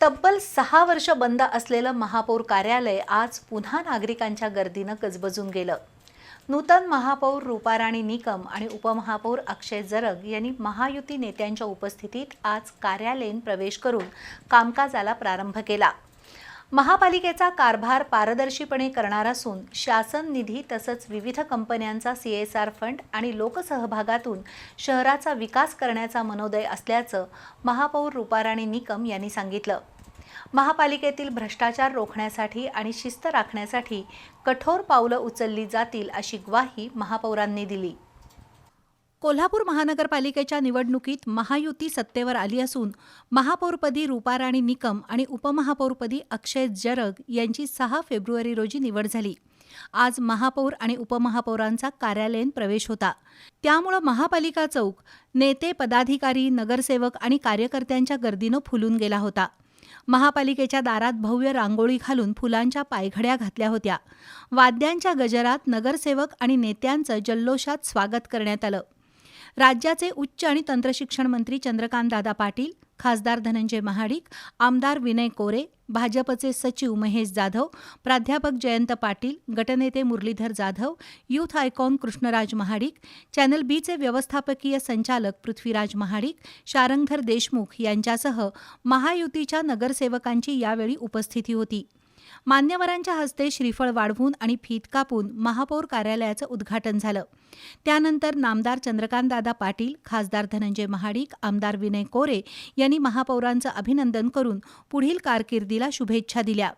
तब्बल 6 वर्ष बंद असलेलं महापौर कार्यालय आज पुन्हा नागरिकांच्या गर्दीनं गजबजून गेलं। नूतन महापौर रूपाराणी निकम आणि उपमहापौर अक्षय जरग यांनी महायुती नेत्यांच्या उपस्थितीत आज कार्यालयीन प्रवेश करून कामकाजाला प्रारंभ केला। महापालिकेचा कारभार पारदर्शीपणे करणार असून शासन निधी तसंच विविध कंपन्यांचा CSR फंड आणि लोकसहभागातून शहराचा विकास करण्याचा मनोदय असल्याचं महापौर रूपाराणी निकम यांनी सांगितलं। महापालिकेतील भ्रष्टाचार रोखण्यासाठी आणि शिस्त राखण्यासाठी कठोर पावलं उचलली जातील अशी ग्वाही महापौरांनी दिली। कोल्हापूर महानगरपालिकेच्या निवडणुकीत महायुती सत्तेवर आली असून महापौरपदी रूपाराणी निकम आणि उपमहापौरपदी अक्षय जरग यांची 6 फेब्रुवारी रोजी निवड झाली। आज महापौर आणि उपमहापौरांचा कार्यालयीन प्रवेश होता। त्यामुळे महापालिका चौक नेते, पदाधिकारी, नगरसेवक आणि कार्यकर्त्यांच्या गर्दीनं फुलून गेला होता। महापालिकेच्या दारात भव्य रांगोळी घालून फुलांच्या पायघड्या घातल्या होत्या। वाद्यांच्या गजरात नगरसेवक आणि नेत्यांचं जल्लोषात स्वागत करण्यात आलं। राज्याचे उच्च आणि तंत्रशिक्षण मंत्री चंद्रकांतदादा पाटील, खासदार धनंजय महाडिक, आमदार विनय कोरे, भाजपचे सचिव महेश जाधव, प्राध्यापक जयंत पाटील, गटनेते Muralidhar Jadhav, youth icon Krishnaraj Mahadik, channel बीचे व्यवस्थापकीय संचालक पृथ्वीराज महाडिक, शारंगधर देशमुख यांच्यासह महायुतीच्या नगरसेवकांची यावेळी उपस्थिती होती। मान्यवरांच्या हस्ते श्रीफळ वाढवून आणि फीत कापून महापौर कार्यालयाचं उद्घाटन झालं। त्यानंतर नामदार चंद्रकांतदादा पाटील, खासदार धनंजय महाडिक, आमदार विनय कोरे यांनी महापौरांचं अभिनंदन करून पुढील कारकिर्दीला शुभेच्छा दिल्या।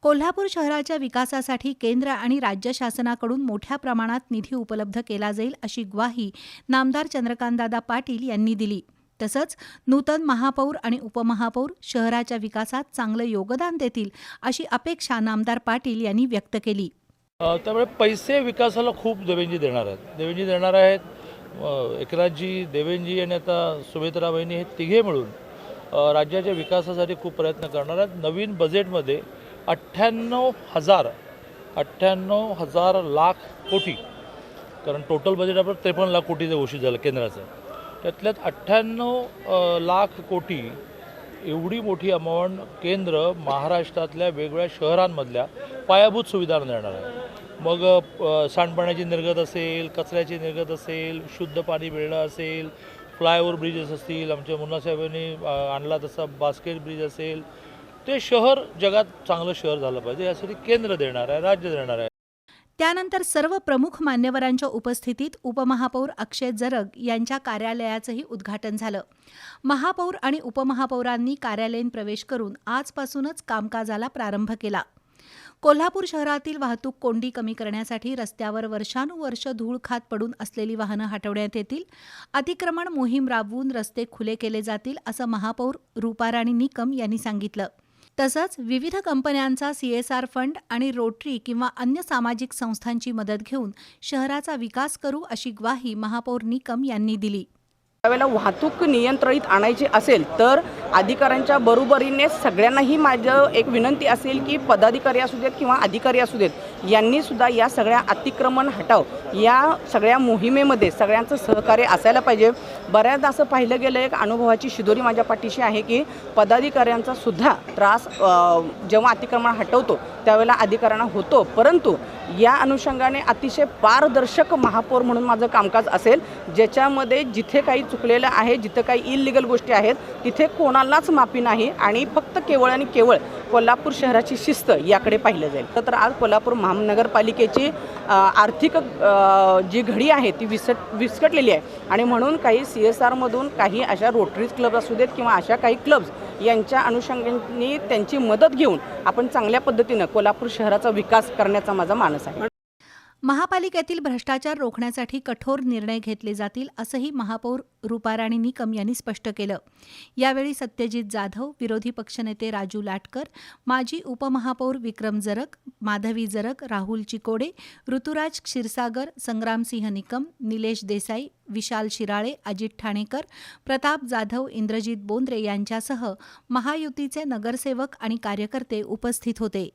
कोल्हापूर शहराच्या विकासासाठी केंद्र आणि राज्य शासनाकडून मोठ्या प्रमाणात निधी उपलब्ध केला जाईल अशी ग्वाही नामदार चंद्रकांतदादा पाटील यांनी दिली। तसंच नूतन महापौर आणि उपमहापौर शहराच्या विकासात चांगलं योगदान देतील अशी अपेक्षा नामदार पाटील यांनी व्यक्त केली। त्यामुळे पैसे विकासाला खूप देवेंजी देणार आहेत। एकनाथजी, देवेंजी आणि आता सुमित्रा बहिणी हे तिघे मिळून राज्याच्या विकासासाठी खूप प्रयत्न करणार आहेत। नवीन बजेटमध्ये 98,000 लाख कोटी, कारण टोटल बजेट आपलं 53 लाख कोटीचं घोषित झालं केंद्राचं, त्यातल्यात 98 लाख कोटी एवढी मोठी अमाऊंट केंद्र महाराष्ट्रातल्या वेगवेगळ्या शहरांमधल्या पायाभूत सुविधांना देणार आहे। मग सांडपाण्याची निर्गत असेल, कचऱ्याची निर्गत असेल, शुद्ध पाणी मिळणं असेल, फ्लायओव्हर ब्रिजेस असतील, आमच्या मुन्नासाहेबांनी आणला तसा बास्केट ब्रिज असेल, ते शहर जगात चांगलं शहर झालं पाहिजे यासाठी केंद्र देणार आहे, राज्य देणार आहे। त्यानंतर सर्व प्रमुख मान्यवरांच्या उपस्थितीत उपमहापौर अक्षय जरग यांच्या कार्यालयाचंही उद्घाटन झालं। महापौर आणि उपमहापौरांनी कार्यालयीन प्रवेश करून आजपासूनच कामकाजाला प्रारंभ केला। कोल्हापूर शहरातील वाहतूक कोंडी कमी करण्यासाठी रस्त्यावर वर्षानुवर्ष धूळ खात पडून असलेली वाहनं हटवण्यात येतील। अतिक्रमण मोहीम राबवून रस्ते खुले केले जातील असं महापौर रूपाराणी निकम यांनी सांगितलं। तसंच विविध कंपन्यांचा CSR फंड आणि रोटरी किंवा अन्य सामाजिक संस्थांची मदत घेऊन शहराचा विकास करू अशी ग्वाही महापौर निकम यांनी दिली। त्यावेळेला वाहतूक नियंत्रित आणायची असेल तर अधिकाऱ्यांच्या बरोबरीने सगळ्यांनाही माझं एक विनंती असेल की पदाधिकारी असू देत किंवा अधिकारी असू देत, यांनी सुद्धा या सगळ्या अतिक्रमण हटाव या सगळ्या मोहिमेमध्ये सगळ्यांचं सहकार्य असायला पाहिजे। बऱ्याचदा असं पाहिलं गेलं, एक अनुभवाची शिदोरी माझ्या पाठीशी आहे की पदाधिकाऱ्यांचा सुद्धा त्रास जेव्हा अतिक्रमण हटवतो त्यावेळेला अधिकाऱ्यांना होतो, परंतु या अनुषंगाने अतिशय पारदर्शक महापौर म्हणून माझं कामकाज असेल, ज्याच्यामध्ये जिथे काही चुकलेलं आहे, जिथे काही इल्लीगल गोष्टी आहेत तिथे कोणालाच माफी नाही आणि फक्त केवळ आणि केवळ कोल्हापूर शहराची शिस्त याकडे पाहिलं जाईल। तर आज कोल्हापूर महानगरपालिकेची आर्थिक जी घडी आहे ती विस्कटलेली आहे आणि म्हणून काही CSR मधून काही अशा रोटरीज क्लब असू देत किंवा अशा काही क्लब्स यांच्या अनुषंगाने त्यांची मदत घेऊन आपण चांगल्या पद्धतीनं कोल्हापूर शहराचा विकास करण्याचा माझा मानस आहे। महापालिकेतील भ्रष्टाचार रोखण्यासाठी कठोर निर्णय घेतले जातील असंही महापौर रूपाराणी निकम यांनी स्पष्ट केलं। यावेळी सत्यजित जाधव, विरोधी पक्षनेते राजू लाटकर, माजी उपमहापौर विक्रम जरग, माधवी जरग, राहुल चिकोडे, ऋतुराज क्षीरसागर, संग्रामसिंह निकम, निलेश देसाई, विशाल शिराळे, अजित ठाणेकर, प्रताप जाधव, इंद्रजित बोंद्रे यांच्यासह महायुतीचे नगरसेवक आणि कार्यकर्ते उपस्थित होते।